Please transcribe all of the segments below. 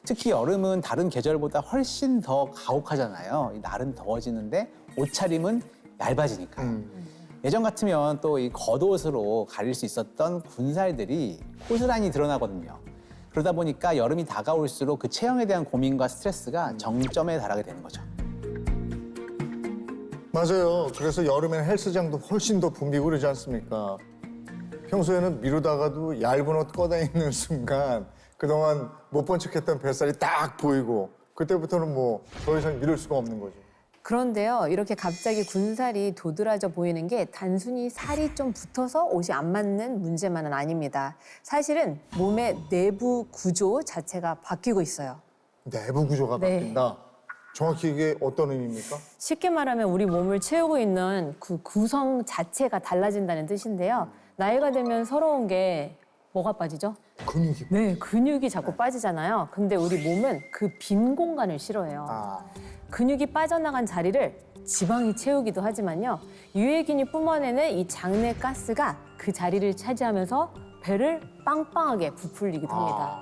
특히 여름은 다른 계절보다 훨씬 더 가혹하잖아요. 이 날은 더워지는데 옷차림은 얇아지니까요. 예전 같으면 또 이 겉옷으로 가릴 수 있었던 군살들이 고스란히 드러나거든요. 그러다 보니까 여름이 다가올수록 그 체형에 대한 고민과 스트레스가 정점에 달하게 되는 거죠. 맞아요. 그래서 여름에는 헬스장도 훨씬 더 붐비고 그러지 않습니까? 평소에는 미루다가도 얇은 옷 꺼내 입는 순간 그동안 못 본 척했던 뱃살이 딱 보이고 그때부터는 뭐 더 이상 미룰 수가 없는 거죠. 그런데요, 이렇게 갑자기 군살이 도드라져 보이는 게 단순히 살이 좀 붙어서 옷이 안 맞는 문제만은 아닙니다. 사실은 몸의 내부 구조 자체가 바뀌고 있어요. 내부 구조가 네. 바뀐다. 정확히 이게 어떤 의미입니까? 쉽게 말하면 우리 몸을 채우고 있는 그 구성 자체가 달라진다는 뜻인데요. 나이가 들면 서러운 게 뭐가 빠지죠? 근육이. 네, 근육이 자꾸 빠지잖아요. 근데 우리 몸은 그 빈 공간을 싫어해요. 아, 근육이 빠져나간 자리를 지방이 채우기도 하지만요. 유해균이 뿜어내는 이 장내 가스가 그 자리를 차지하면서 배를 빵빵하게 부풀리기도 합니다.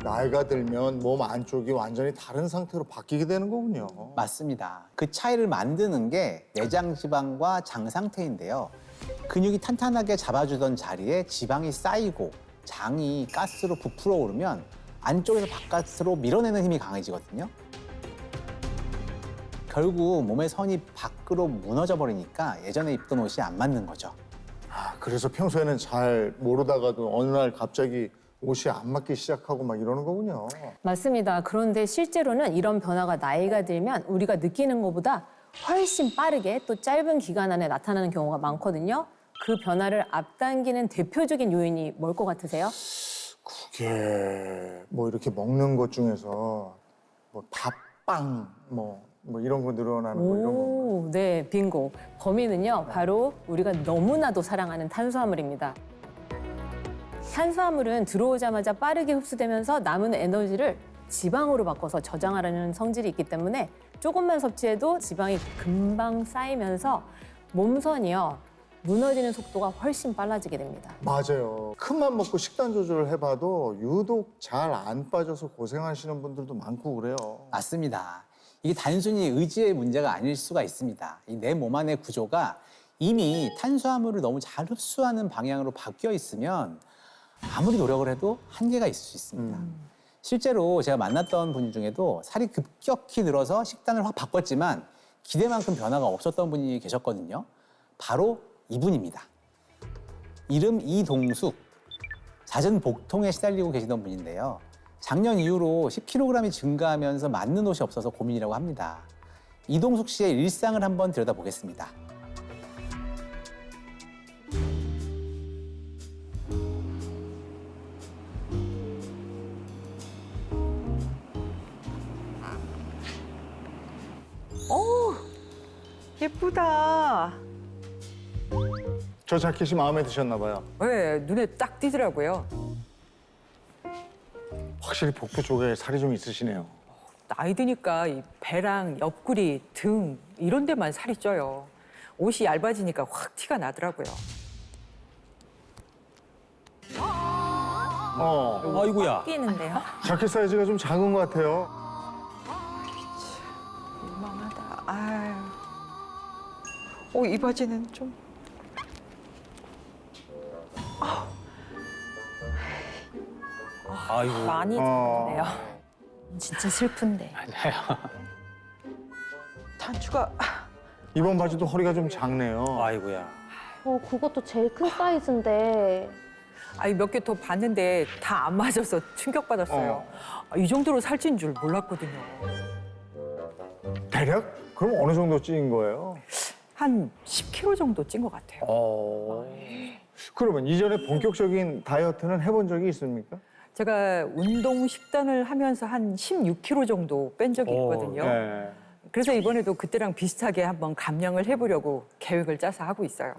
나이가 들면 몸 안쪽이 완전히 다른 상태로 바뀌게 되는 거군요. 맞습니다. 그 차이를 만드는 게 내장 지방과 장 상태인데요. 근육이 탄탄하게 잡아주던 자리에 지방이 쌓이고 장이 가스로 부풀어 오르면 안쪽에서 바깥으로 밀어내는 힘이 강해지거든요. 결국 몸의 선이 밖으로 무너져 버리니까 예전에 입던 옷이 안 맞는 거죠. 아, 그래서 평소에는 잘 모르다가도 어느 날 갑자기 옷이 안 맞기 시작하고 막 이러는 거군요. 맞습니다. 그런데 실제로는 이런 변화가 나이가 들면 우리가 느끼는 것보다 훨씬 빠르게 또 짧은 기간 안에 나타나는 경우가 많거든요. 그 변화를 앞당기는 대표적인 요인이 뭘 것 같으세요? 그게 뭐 이렇게 먹는 것 중에서 뭐 밥빵 뭐 이런 거 늘어나는 거 이런 거. 오, 네, 빙고. 범인은요, 바로 우리가 너무나도 사랑하는 탄수화물입니다. 탄수화물은 들어오자마자 빠르게 흡수되면서 남은 에너지를 지방으로 바꿔서 저장하려는 성질이 있기 때문에 조금만 섭취해도 지방이 금방 쌓이면서 몸선이요, 무너지는 속도가 훨씬 빨라지게 됩니다. 맞아요. 큰맘 먹고 식단 조절을 해봐도 유독 잘 안 빠져서 고생하시는 분들도 많고 그래요. 맞습니다. 이게 단순히 의지의 문제가 아닐 수가 있습니다. 이 내 몸 안의 구조가 이미 탄수화물을 너무 잘 흡수하는 방향으로 바뀌어 있으면 아무리 노력을 해도 한계가 있을 수 있습니다. 실제로 제가 만났던 분 중에도 살이 급격히 늘어서 식단을 확 바꿨지만 기대만큼 변화가 없었던 분이 계셨거든요. 바로 이분입니다. 이름 이동숙, 잦은 복통에 시달리고 계시던 분인데요. 작년 이후로 10kg이 증가하면서 맞는 옷이 없어서 고민이라고 합니다. 이동숙 씨의 일상을 한번 들여다보겠습니다. 예쁘다. 저 자켓이 마음에 드셨나 봐요. 네, 눈에 딱 띄더라고요. 확실히 복부 쪽에 살이 좀 있으시네요. 나이 드니까 이 배랑 옆구리, 등 이런 데만 살이 쪄요. 옷이 얇아지니까 확 티가 나더라고요. 아이고야. 뛰는데요. 자켓 사이즈가 좀 작은 것 같아요. 민망하다. 아유. 이 바지는 좀. 아이고. 많이 드는데요. 진짜 슬픈데. 단추가 이번 바지도 허리가 좀 작네요. 아이고야. 그것도 제일 큰 사이즈인데 몇 개 더 봤는데 다 안 맞아서 충격받았어요. 이 정도로 살찐 줄 몰랐거든요. 대략? 그럼 어느 정도 찐 거예요? 한 10kg 정도 찐 것 같아요. 그러면 이전에 본격적인 다이어트는 해본 적이 있습니까? 제가 운동 식단을 하면서 한 16kg 정도 뺀 적이 있거든요. 네. 그래서 이번에도 그때랑 비슷하게 한번 감량을 해보려고 계획을 짜서 하고 있어요.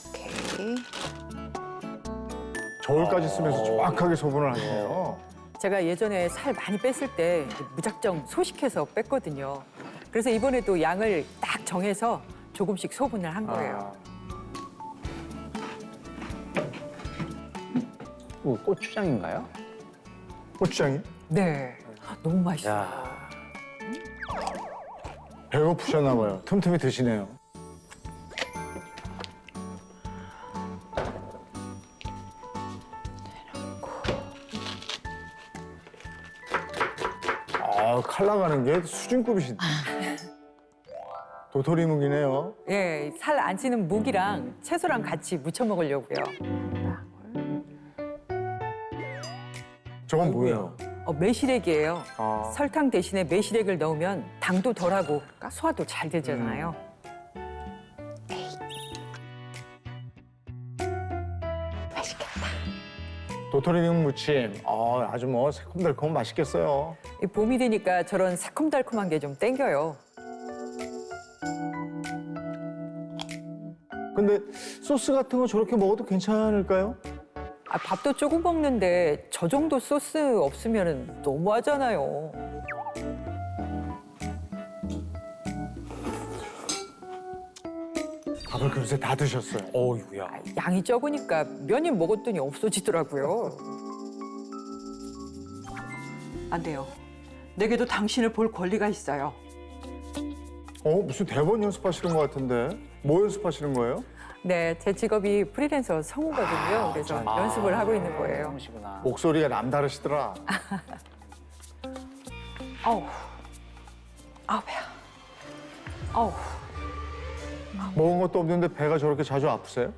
오케이. 저울까지 쓰면서 정확하게 소분을 하시네요. 제가 예전에 살 많이 뺐을 때 무작정 소식해서 뺐거든요. 그래서 이번에도 양을 딱 정해서 조금씩 소분을 한 거예요. 고추장인가요? 고추장이? 네. 너무 맛있어요. 야. 배고프셨나 봐요. 틈틈이 드시네요. 아, 칼 나가는 게 수준급이신데. 도토리 묵이네요. 예, 살 안 찌는 묵이랑 채소랑 같이 무쳐 먹으려고요. 저건 뭐예요? 매시래기예요. 아. 설탕 대신에 매시래기를 넣으면 당도 덜하고 소화도 잘 되잖아요. 도토리 묵 무침. 아주 뭐 새콤달콤 맛있겠어요. 이 봄이 되니까 저런 새콤달콤한 게 좀 땡겨요. 근데 소스 같은 거 저렇게 먹어도 괜찮을까요? 밥도 조금 먹는데 저 정도 소스 없으면 너무하잖아요. 밥을 그릇에 다 드셨어요. 어이구야. 양이 적으니까 몇 입 먹었더니 없어지더라고요. 안 돼요. 내게도 당신을 볼 권리가 있어요. 무슨 대본 연습하시는 것 같은데. 뭐 연습하시는 거예요? 네, 제 직업이 프리랜서 성우거든요. 그래서 연습을 하고 있는 거예요. 그러시구나. 목소리가 남다르시더라. 아우, 배야. 아우, 먹은 것도 없는데 배가 저렇게 자주 아프세요?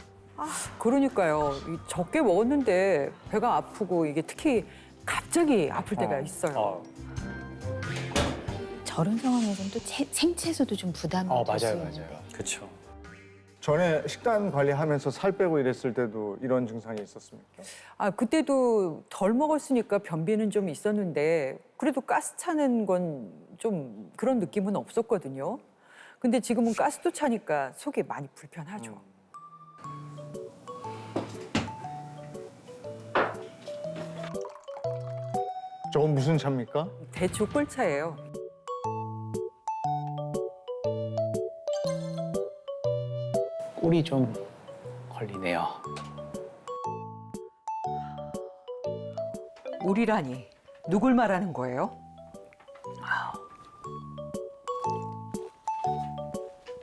그러니까요. 적게 먹었는데 배가 아프고 이게 특히 갑자기 아플 때가 있어요. 저런 상황에서는 또 생채소도 좀 부담이 될 수 있는데. 그렇죠. 전에 식단 관리하면서 살 빼고 이랬을 때도 이런 증상이 있었습니까? 그때도 덜 먹었으니까 변비는 좀 있었는데 그래도 가스 차는 건 좀 그런 느낌은 없었거든요. 근데 지금은 가스도 차니까 속이 많이 불편하죠. 저건 무슨 차입니까? 대추 꿀차예요. 꿀이 좀 걸리네요. 우리라니 누굴 말하는 거예요?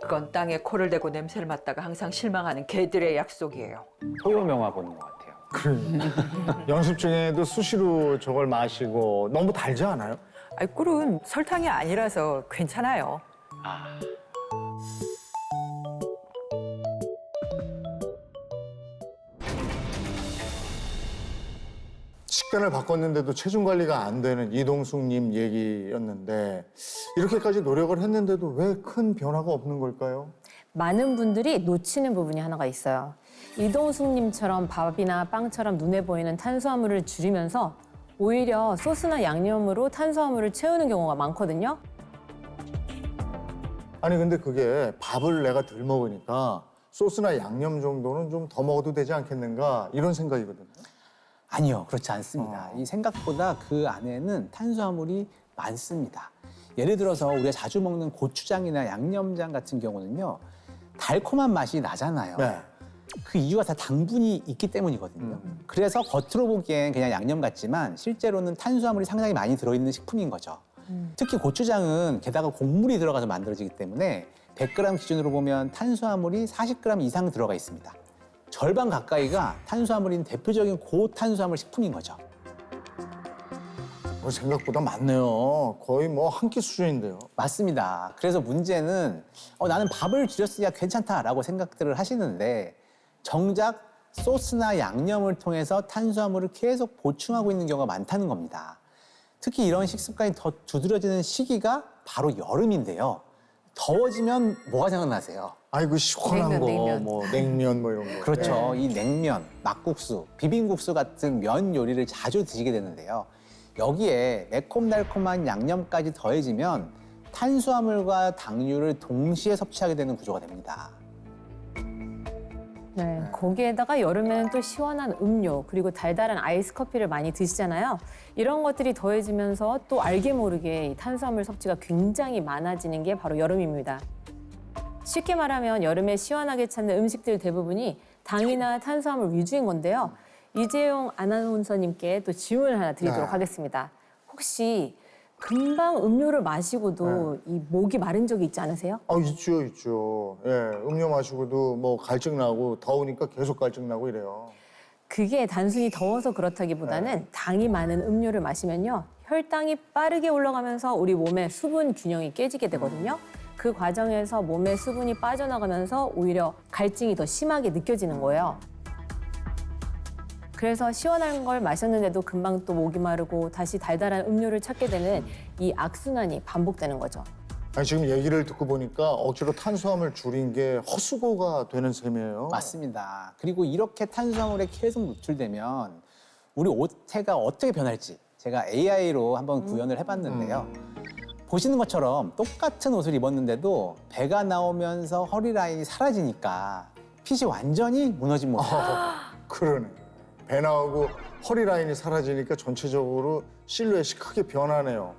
그건 땅에 코를 대고 냄새를 맡다가 항상 실망하는 개들의 약속이에요. 토요명화 보는 것 같아요. 연습 중에도 수시로 저걸 마시고 너무 달지 않아요? 꿀은 설탕이 아니라서 괜찮아요. 식단을 바꿨는데도 체중 관리가 안 되는 이동숙님 얘기였는데 이렇게까지 노력을 했는데도 왜 큰 변화가 없는 걸까요? 많은 분들이 놓치는 부분이 하나가 있어요. 이동숙님처럼 밥이나 빵처럼 눈에 보이는 탄수화물을 줄이면서 오히려 소스나 양념으로 탄수화물을 채우는 경우가 많거든요. 아니 근데 그게 밥을 내가 덜 먹으니까 소스나 양념 정도는 좀 더 먹어도 되지 않겠는가 이런 생각이거든요. 아니요, 그렇지 않습니다. 이 생각보다 그 안에는 탄수화물이 많습니다. 예를 들어서 우리가 자주 먹는 고추장이나 양념장 같은 경우는요, 달콤한 맛이 나잖아요. 네. 그 이유가 다 당분이 있기 때문이거든요. 그래서 겉으로 보기엔 그냥 양념 같지만 실제로는 탄수화물이 상당히 많이 들어있는 식품인 거죠. 특히 고추장은 게다가 곡물이 들어가서 만들어지기 때문에 100g 기준으로 보면 탄수화물이 40g 이상 들어가 있습니다. 절반 가까이가 탄수화물인 대표적인 고탄수화물 식품인 거죠. 생각보다 많네요. 거의 뭐 한 끼 수준인데요. 맞습니다. 그래서 문제는 나는 밥을 줄였으니까 괜찮다라고 생각들을 하시는데 정작 소스나 양념을 통해서 탄수화물을 계속 보충하고 있는 경우가 많다는 겁니다. 특히 이런 식습관이 더 두드러지는 시기가 바로 여름인데요. 더워지면 뭐가 생각나세요? 아이고 시원한 거, 냉면. 뭐 냉면 뭐 이런 거. 그렇죠. 이 냉면, 막국수, 비빔국수 같은 면 요리를 자주 드시게 되는데요. 여기에 매콤달콤한 양념까지 더해지면 탄수화물과 당류를 동시에 섭취하게 되는 구조가 됩니다. 네, 거기에다가 여름에는 또 시원한 음료 그리고 달달한 아이스 커피를 많이 드시잖아요. 이런 것들이 더해지면서 또 알게 모르게 이 탄수화물 섭취가 굉장히 많아지는 게 바로 여름입니다. 쉽게 말하면 여름에 시원하게 찾는 음식들 대부분이 당이나 탄수화물 위주인 건데요. 이재용 아나운서님께 또 질문을 하나 드리도록 네. 하겠습니다. 혹시 금방 음료를 마시고도 이 목이 마른 적이 있지 않으세요? 있죠, 있죠. 예, 음료 마시고도 뭐 갈증 나고 더우니까 계속 갈증 나고 이래요. 그게 단순히 더워서 그렇다기보다는 당이 많은 음료를 마시면요. 혈당이 빠르게 올라가면서 우리 몸의 수분 균형이 깨지게 되거든요. 그 과정에서 몸의 수분이 빠져나가면서 오히려 갈증이 더 심하게 느껴지는 거예요. 그래서 시원한 걸 마셨는데도 금방 또 목이 마르고 다시 달달한 음료를 찾게 되는 이 악순환이 반복되는 거죠. 아니, 지금 얘기를 듣고 보니까 억지로 탄수화물 줄인 게 헛수고가 되는 셈이에요. 맞습니다. 그리고 이렇게 탄수화물에 계속 노출되면 우리 옷태가 어떻게 변할지 제가 AI로 한번 구현을 해봤는데요. 보시는 것처럼 똑같은 옷을 입었는데도 배가 나오면서 허리 라인이 사라지니까 핏이 완전히 무너진 모습. 그러네. 배 나오고 허리 라인이 사라지니까 전체적으로 실루엣이 크게 변하네요.